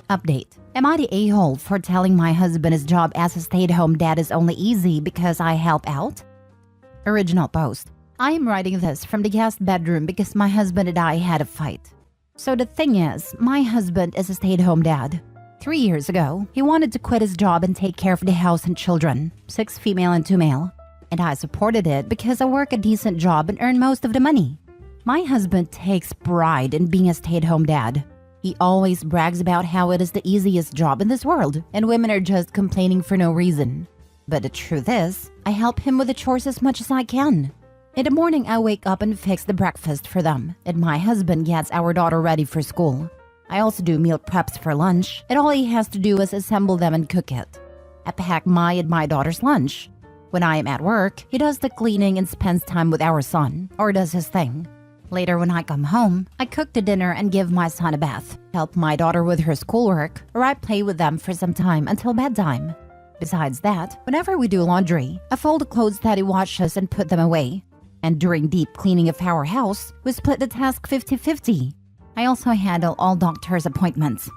Update. Am I the a-hole for telling my husband his job as a stay-at-home dad is only easy because I help out? Original post. I am writing this from the guest bedroom because my husband and I had a fight. So the thing is, my husband is a stay-at-home dad. 3 years ago, he wanted to quit his job and take care of the house and children, 6 female and 2 male. And I supported it because I work a decent job and earn most of the money. My husband takes pride in being a stay-at-home dad. He always brags about how it is the easiest job in this world and women are just complaining for no reason. But the truth is, I help him with the chores as much as I can. In the morning, I wake up and fix the breakfast for them, and my husband gets our daughter ready for school. I also do meal preps for lunch, and all he has to do is assemble them and cook it. I pack my and my daughter's lunch. When I am at work, he does the cleaning and spends time with our son, or does his thing. Later, when I come home, I cook the dinner and give my son a bath, help my daughter with her schoolwork, or I play with them for some time until bedtime. Besides that, whenever we do laundry, I fold the clothes that he washes and put them away. And during deep cleaning of our house, we split the task 50-50. I also handle all doctor's appointments.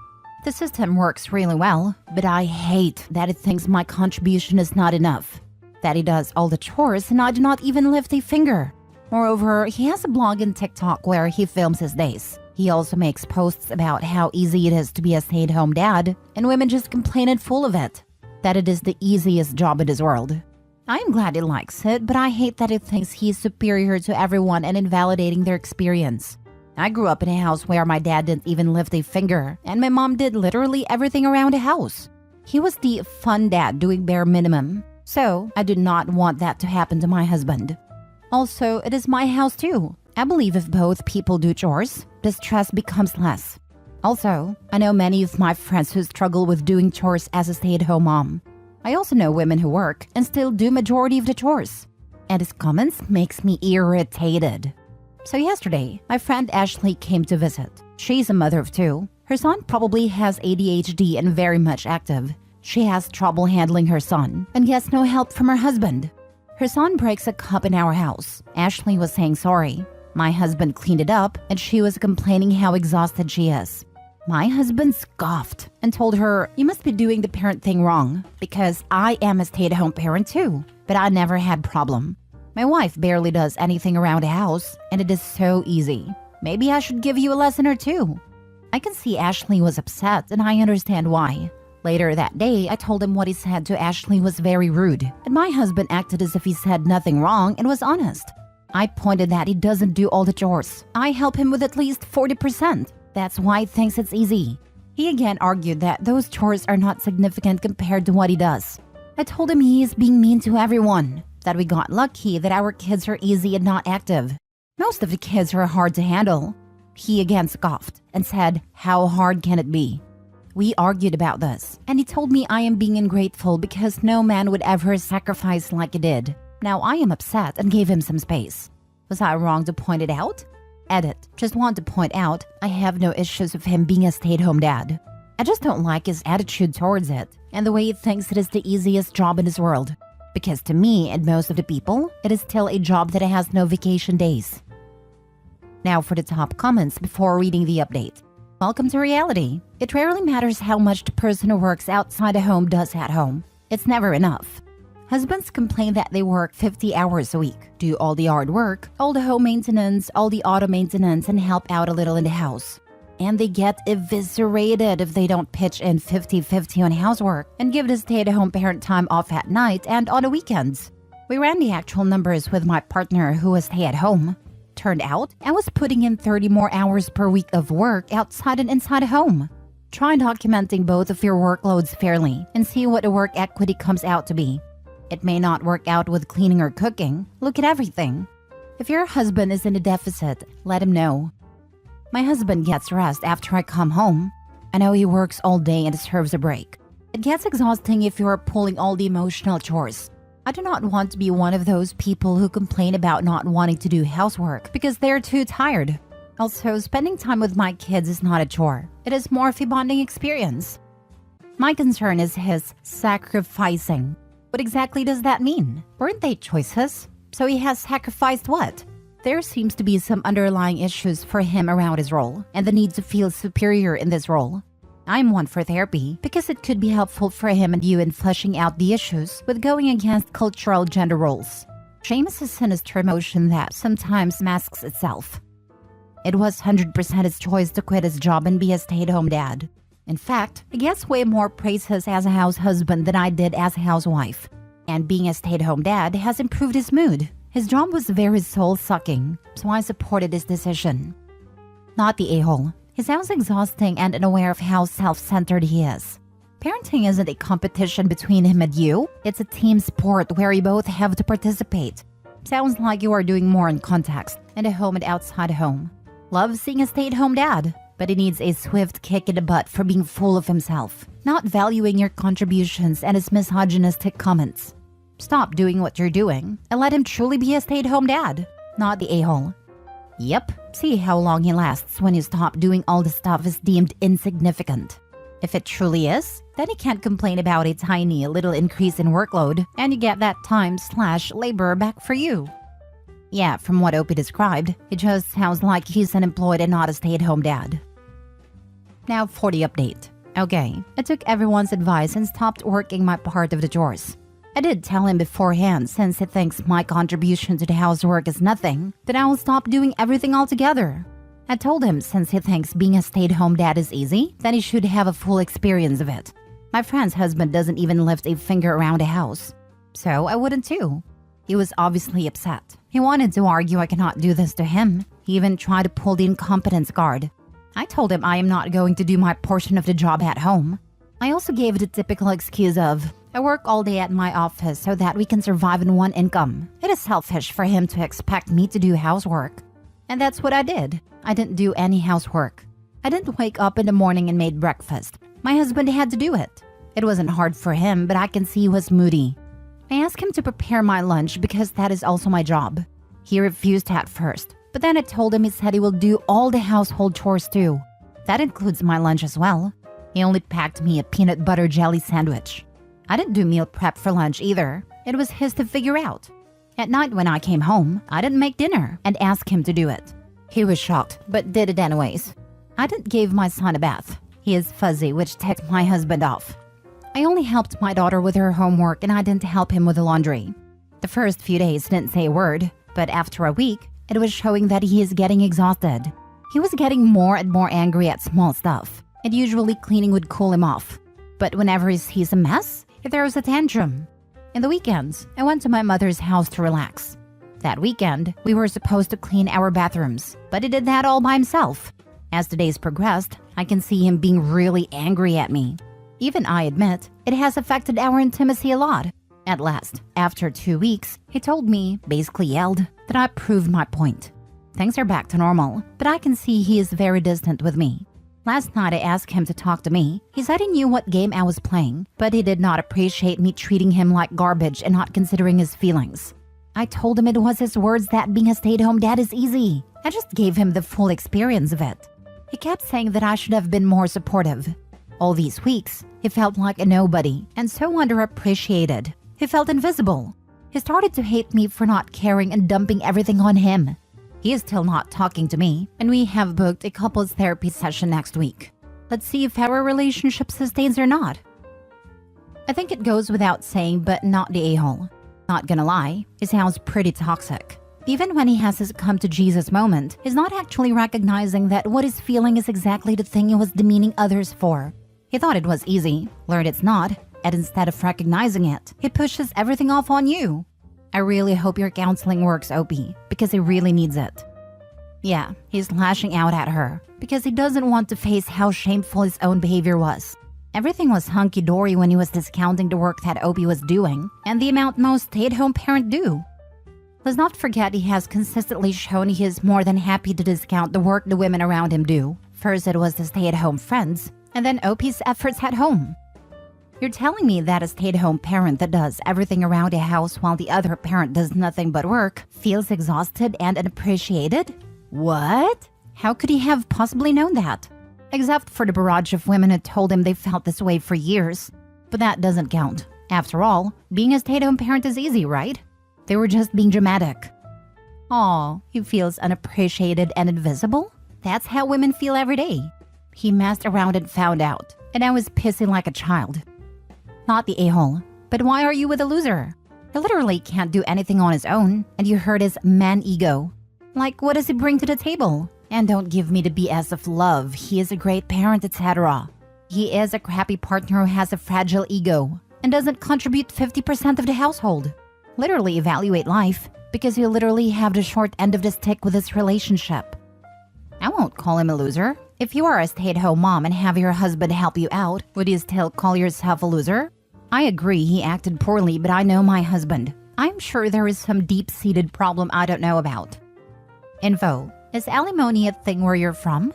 The system works really well, but I hate that he thinks my contribution is not enough. That he does all the chores and I do not even lift a finger. Moreover, he has a blog and TikTok where he films his days. He also makes posts about how easy it is to be a stay-at-home dad, and women just complain and full of it. That it is the easiest job in this world. I am glad he likes it, but I hate that he thinks he is superior to everyone and invalidating their experience. I grew up in a house where my dad didn't even lift a finger, and my mom did literally everything around the house. He was the fun dad doing bare minimum, so I do not want that to happen to my husband. Also, it is my house too. I believe if both people do chores, the stress becomes less. Also, I know many of my friends who struggle with doing chores as a stay-at-home mom. I also know women who work and still do majority of the chores. And his comments makes me irritated. So yesterday, my friend Ashley came to visit. She's a mother of 2. Her son probably has ADHD and very much active. She has trouble handling her son and gets no help from her husband. Her son breaks a cup in our house. Ashley was saying sorry. My husband cleaned it up and she was complaining how exhausted she is. My husband scoffed and told her, "You must be doing the parent thing wrong because I am a stay-at-home parent too, but I never had problem. My wife barely does anything around the house and it is so easy. Maybe I should give you a lesson or two." I can see Ashley was upset and I understand why. Later that day, I told him what he said to Ashley was very rude, and my husband acted as if he said nothing wrong and was honest. I pointed that he doesn't do all the chores. I help him with at least 40%. That's why he thinks it's easy. He again argued that those chores are not significant compared to what he does. I told him he is being mean to everyone, that we got lucky that our kids are easy and not active. Most of the kids are hard to handle. He again scoffed and said, "How hard can it be?" We argued about this, and he told me I am being ungrateful because no man would ever sacrifice like he did. Now I am upset and gave him some space. Was I wrong to point it out? Edit. Just want to point out, I have no issues with him being a stay-at-home dad. I just don't like his attitude towards it, and the way he thinks it is the easiest job in this world. Because to me and most of the people, it is still a job that has no vacation days. Now for the top comments before reading the update. Welcome to reality. It rarely matters how much the person who works outside the home does at home. It's never enough. Husbands complain that they work 50 hours a week, do all the hard work, all the home maintenance, all the auto maintenance, and help out a little in the house. And they get eviscerated if they don't pitch in 50-50 on housework and give the stay-at-home parent time off at night and on the weekends. We ran the actual numbers with my partner who was stay-at-home. Turned out, I was putting in 30 more hours per week of work outside and inside a home. Try documenting both of your workloads fairly and see what the work equity comes out to be. It may not work out with cleaning or cooking. Look at everything. If your husband is in a deficit, let him know. My husband gets rest after I come home. I know he works all day and deserves a break. It gets exhausting if you are pulling all the emotional chores. I do not want to be one of those people who complain about not wanting to do housework because they're too tired. Also, spending time with my kids is not a chore. It is more of a bonding experience. My concern is his sacrificing. What exactly does that mean? Weren't they choices? So he has sacrificed what? There seems to be some underlying issues for him around his role and the need to feel superior in this role. I'm one for therapy because it could be helpful for him and you in fleshing out the issues with going against cultural gender roles. Shame is a sinister emotion that sometimes masks itself. It was 100% his choice to quit his job and be a stay-at-home dad. In fact, he gets way more praises as a house husband than I did as a housewife. And being a stay-at-home dad has improved his mood. His job was very soul-sucking, so I supported his decision. Not the a-hole. He sounds exhausting and unaware of how self-centered he is. Parenting isn't a competition between him and you. It's a team sport where you both have to participate. Sounds like you are doing more in context, in the home and outside home. Loves seeing a stay-at-home dad, but he needs a swift kick in the butt for being full of himself, not valuing your contributions and his misogynistic comments. Stop doing what you're doing and let him truly be a stay-at-home dad, not the a-hole. Yep, see how long he lasts when you stop doing all the stuff is deemed insignificant. If it truly is, then he can't complain about a tiny little increase in workload and you get that time/labor back for you. Yeah, from what Opie described, it just sounds like he's unemployed and not a stay-at-home dad. Now for the update. Okay, I took everyone's advice and stopped working my part of the chores. I did tell him beforehand, since he thinks my contribution to the housework is nothing, that I will stop doing everything altogether. I told him since he thinks being a stay-at-home dad is easy, then he should have a full experience of it. My friend's husband doesn't even lift a finger around the house. So I wouldn't too. He was obviously upset. He wanted to argue I cannot do this to him. He even tried to pull the incompetence card. I told him I am not going to do my portion of the job at home. I also gave the typical excuse of, I work all day at my office so that we can survive on one income. It is selfish for him to expect me to do housework. And that's what I did. I didn't do any housework. I didn't wake up in the morning and made breakfast. My husband had to do it. It wasn't hard for him, but I can see he was moody. I asked him to prepare my lunch because that is also my job. He refused at first, but then I told him he said he will do all the household chores too. That includes my lunch as well. He only packed me a peanut butter jelly sandwich. I didn't do meal prep for lunch either. It was his to figure out. At night when I came home, I didn't make dinner and asked him to do it. He was shocked, but did it anyways. I didn't give my son a bath. He is fuzzy, which ticked my husband off. I only helped my daughter with her homework and I didn't help him with the laundry. The first few days didn't say a word, but after a week, it was showing that he is getting exhausted. He was getting more and more angry at small stuff, and usually cleaning would cool him off. But whenever he sees a mess, he throws a tantrum. In the weekends, I went to my mother's house to relax. That weekend, we were supposed to clean our bathrooms, but he did that all by himself. As the days progressed, I can see him being really angry at me. Even I admit, it has affected our intimacy a lot. At last, after 2 weeks, he told me, basically yelled, that I proved my point. Things are back to normal, but I can see he is very distant with me. Last night I asked him to talk to me. He said he knew what game I was playing, but he did not appreciate me treating him like garbage and not considering his feelings. I told him it was his words that being a stay-at-home dad is easy. I just gave him the full experience of it. He kept saying that I should have been more supportive. All these weeks, he felt like a nobody and so underappreciated. He felt invisible. He started to hate me for not caring and dumping everything on him. He is still not talking to me, and we have booked a couples therapy session next week. Let's see if our relationship sustains or not. I think it goes without saying, but not the a-hole. Not gonna lie, he sounds pretty toxic. Even when he has his come-to-Jesus moment, he's not actually recognizing that what he's feeling is exactly the thing he was demeaning others for. He thought it was easy, learned it's not, and instead of recognizing it, he pushes everything off on you. I really hope your counseling works, Opie, because he really needs it. Yeah, he's lashing out at her because he doesn't want to face how shameful his own behavior was. Everything was hunky-dory when he was discounting the work that Opie was doing and the amount most stay-at-home parents do. Let's not forget he has consistently shown he is more than happy to discount the work the women around him do. First it was the stay-at-home friends, and then Opie's efforts at home. You're telling me that a stay-at-home parent that does everything around a house while the other parent does nothing but work feels exhausted and unappreciated? What? How could he have possibly known that? Except for the barrage of women who told him they felt this way for years. But that doesn't count. After all, being a stay-at-home parent is easy, right? They were just being dramatic. Aw, he feels unappreciated and invisible? That's how women feel every day. He messed around and found out. and I was pissing like a child. Not the a-hole, but why are you with a loser? He literally can't do anything on his own, and you hurt his man ego. Like, what does he bring to the table? And don't give me the BS of love. He is a great parent, etc. He is a crappy partner who has a fragile ego and doesn't contribute 50% of the household. Literally evaluate life, because you literally have the short end of the stick with this relationship. I won't call him a loser. If you are a stay-at-home mom and have your husband help you out, would you still call yourself a loser? I agree he acted poorly, but I know my husband. I'm sure there is some deep-seated problem I don't know about. Info. Is alimony a thing where you're from?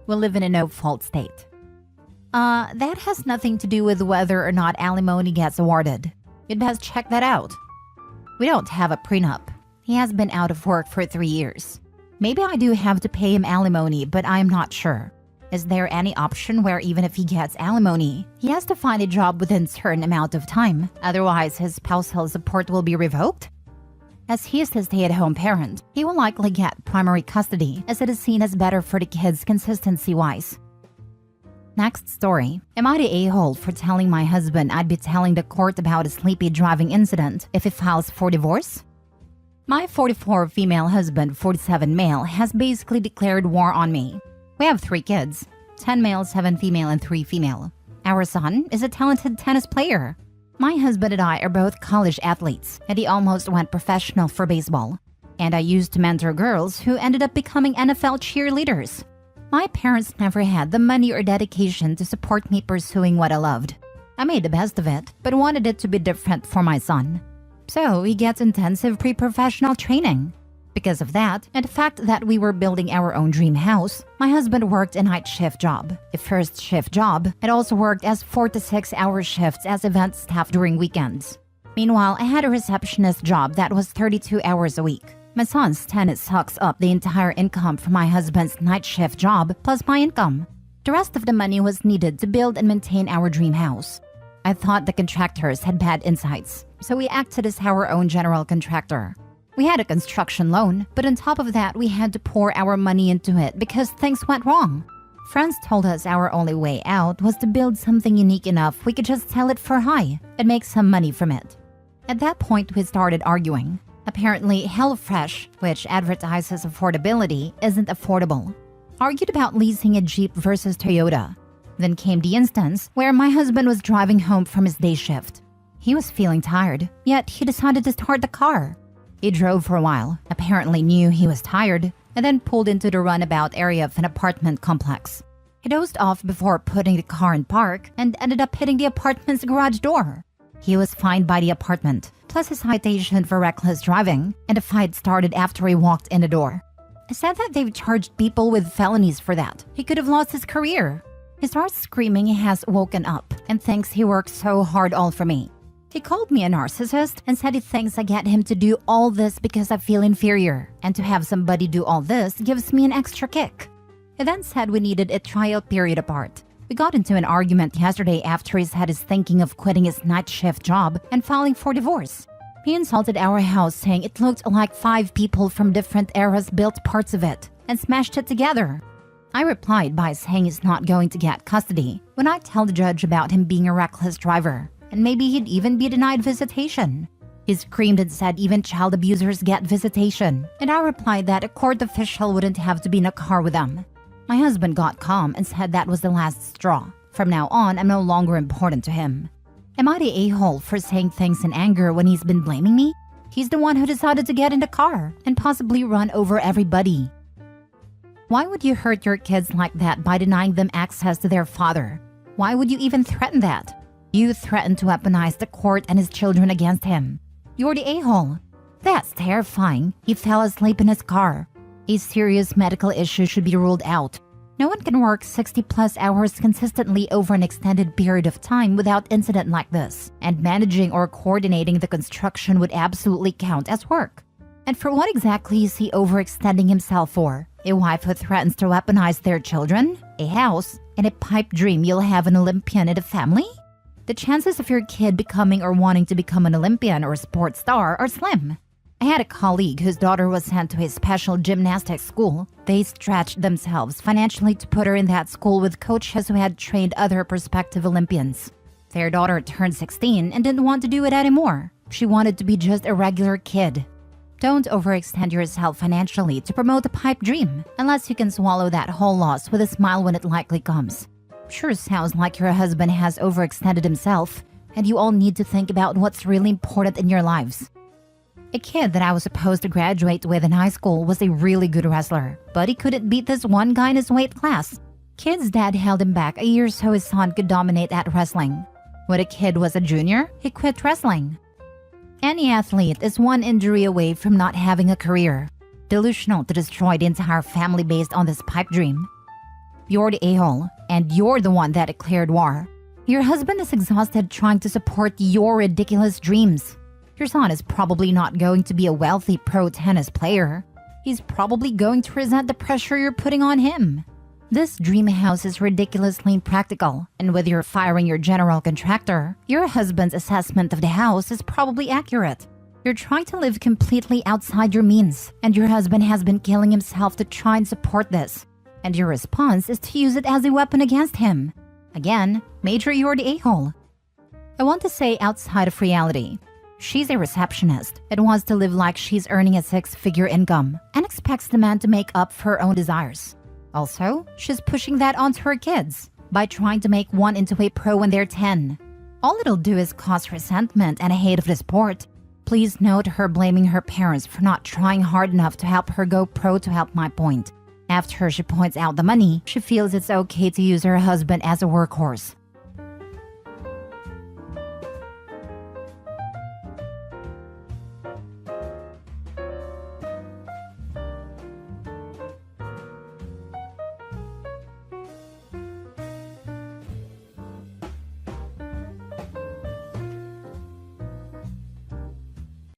We live in a no-fault state. That has nothing to do with whether or not alimony gets awarded. You'd best check that out. We don't have a prenup. He has been out of work for 3 years. Maybe I do have to pay him alimony, but I'm not sure. Is there any option where even if he gets alimony, he has to find a job within a certain amount of time, otherwise his spousal support will be revoked? As he is the stay-at-home parent, he will likely get primary custody, as it is seen as better for the kids consistency-wise. Next story. Am I the a-hole for telling my husband I'd be telling the court about a sleepy driving incident if he files for divorce? My 44 female husband, 47 male, has basically declared war on me. We have 3 kids, 10 male, 7 female, and 3 female. Our son is a talented tennis player. My husband and I are both college athletes, and he almost went professional for baseball. And I used to mentor girls who ended up becoming NFL cheerleaders. My parents never had the money or dedication to support me pursuing what I loved. I made the best of it, but wanted it to be different for my son. So he gets intensive pre-professional training. Because of that, and the fact that we were building our own dream house, my husband worked a night shift job, a first shift job, and also worked as 4 to 6 hour shifts as event staff during weekends. Meanwhile, I had a receptionist job that was 32 hours a week. My son's tennis sucks up the entire income from my husband's night shift job plus my income. The rest of the money was needed to build and maintain our dream house. I thought the contractors had bad insights, so we acted as our own general contractor. We had a construction loan, but on top of that, we had to pour our money into it because things went wrong. Friends told us our only way out was to build something unique enough we could just sell it for high and make some money from it. At that point, we started arguing. Apparently, HelloFresh, which advertises affordability, isn't affordable. Argued about leasing a Jeep versus Toyota. Then came the instance where my husband was driving home from his day shift. He was feeling tired, yet he decided to start the car. He drove for a while, apparently knew he was tired, and then pulled into the runabout area of an apartment complex. He dozed off before putting the car in park and ended up hitting the apartment's garage door. He was fined by the apartment, plus a citation for reckless driving, and a fight started after he walked in the door. I said that they've charged people with felonies for that. He could have lost his career. He starts screaming he has woken up and thinks he worked so hard all for me. He called me a narcissist and said he thinks I get him to do all this because I feel inferior, and to have somebody do all this gives me an extra kick. He then said we needed a trial period apart. We got into an argument yesterday after he said he's thinking of quitting his night shift job and filing for divorce. He insulted our house, saying it looked like 5 people from different eras built parts of it and smashed it together. I replied by saying he's not going to get custody when I tell the judge about him being a reckless driver, and maybe he'd even be denied visitation. He screamed and said even child abusers get visitation, and I replied that a court official wouldn't have to be in a car with them. My husband got calm and said that was the last straw. From now on, I'm no longer important to him. Am I the a-hole for saying things in anger when he's been blaming me? He's the one who decided to get in the car and possibly run over everybody. Why would you hurt your kids like that by denying them access to their father? Why would you even threaten that? You threatened to weaponize the court and his children against him. You're the a-hole. That's terrifying. He fell asleep in his car. A serious medical issue should be ruled out. No one can work 60+ hours consistently over an extended period of time without incident like this, and managing or coordinating the construction would absolutely count as work. And for what exactly is he overextending himself for? A wife who threatens to weaponize their children? A house? And a pipe dream you'll have an Olympian in the family? The chances of your kid becoming or wanting to become an Olympian or a sports star are slim. I had a colleague whose daughter was sent to a special gymnastics school. They stretched themselves financially to put her in that school with coaches who had trained other prospective Olympians. Their daughter turned 16 and didn't want to do it anymore. She wanted to be just a regular kid. Don't overextend yourself financially to promote a pipe dream, unless you can swallow that whole loss with a smile when it likely comes. Sure sounds like your husband has overextended himself, and you all need to think about what's really important in your lives. A kid that I was supposed to graduate with in high school was a really good wrestler, but he couldn't beat this one guy in his weight class. Kid's dad held him back a year so his son could dominate at wrestling. When a kid was a junior, he quit wrestling. Any athlete is one injury away from not having a career. Delusional to destroy the entire family based on this pipe dream. You're the a-hole, and you're the one that declared war. Your husband is exhausted trying to support your ridiculous dreams. Your son is probably not going to be a wealthy pro tennis player. He's probably going to resent the pressure you're putting on him. This dream house is ridiculously impractical, and with your firing your general contractor, your husband's assessment of the house is probably accurate. You're trying to live completely outside your means, and your husband has been killing himself to try and support this. And your response is to use it as a weapon against him. Again, Major, you're the a-hole. I want to say outside of reality. She's a receptionist and wants to live like she's earning a six-figure income and expects the man to make up for her own desires. Also, she's pushing that onto her kids by trying to make one into a pro when they're 10. All it'll do is cause resentment and a hate of the sport. Please note her blaming her parents for not trying hard enough to help her go pro to help my point. After she points out the money, she feels it's okay to use her husband as a workhorse.